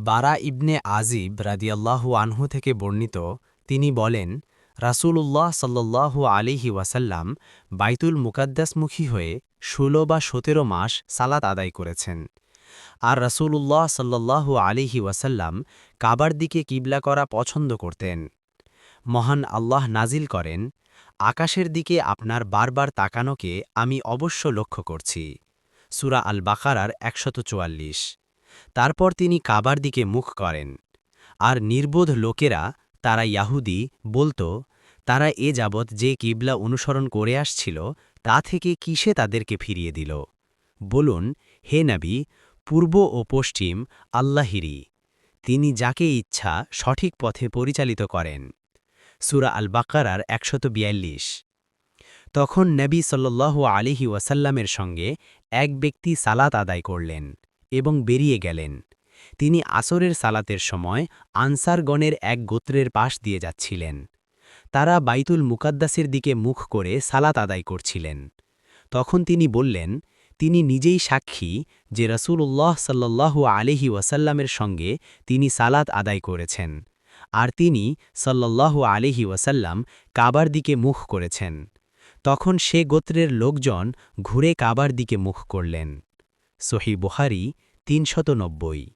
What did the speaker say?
বারা ইবনে আজিব রাদিয়াল্লাহু আনহু থেকে বর্ণিত, তিনি বলেন, রাসূলুল্লাহ সাল্লাল্লাহু আলাইহি ওয়াসাল্লাম বাইতুল মুকাদ্দাসমুখী হয়ে ১৬ বা ১৭ মাস সালাত আদায় করেছেন। আর রাসূলুল্লাহ সাল্লাল্লাহু আলাইহি ওয়াসাল্লাম কাবার দিকে কিবলা করা পছন্দ করতেন। মহান আল্লাহ নাজিল করেন, আকাশের দিকে আপনার বারবার তাকানোকে আমি অবশ্য লক্ষ্য করছি। সূরা আল বাকারার ১৪৪। তারপর তিনি কাবার দিকে মুখ করেন। আর নির্বোধ লোকেরা, তারা ইয়াহুদী, বলত, তারা এ যাবৎ যে কিবলা অনুসরণ করে আসছিল তা থেকে কিসে তাদেরকে ফিরিয়ে দিল। বলুন, হে নবী, পূর্ব ও পশ্চিম আল্লাহিরই, তিনি যাকে ইচ্ছা সঠিক পথে পরিচালিত করেন। সূরা আল বাকারার ১৪২। তখন নবী সাল্লাল্লাহু আলাইহি ওয়াসাল্লামের সঙ্গে এক ব্যক্তি সালাত আদায় করলেন এবং বেরিয়ে গেলেন। তিনি আসরের সালাতের সময় আনসারগণের এক গোত্রের পাশ দিয়ে যাচ্ছিলেন। তারা বাইতুল মুকাদ্দাসের দিকে মুখ করে সালাত আদায় করছিলেন। তখন তিনি বললেন, তিনি নিজেই সাক্ষী যে রাসূলুল্লাহ সাল্লাল্লাহু আলাইহি ওয়াসাল্লামের সঙ্গে তিনি সালাত আদায় করেছেন, আর তিনি সাল্লাল্লাহু আলাইহি ওয়াসাল্লাম কাবার দিকে মুখ করেছেন। তখন সে গোত্রের লোকজন ঘুরে কাবার দিকে মুখ করলেন। সহিহ বুখারী ৩৯০।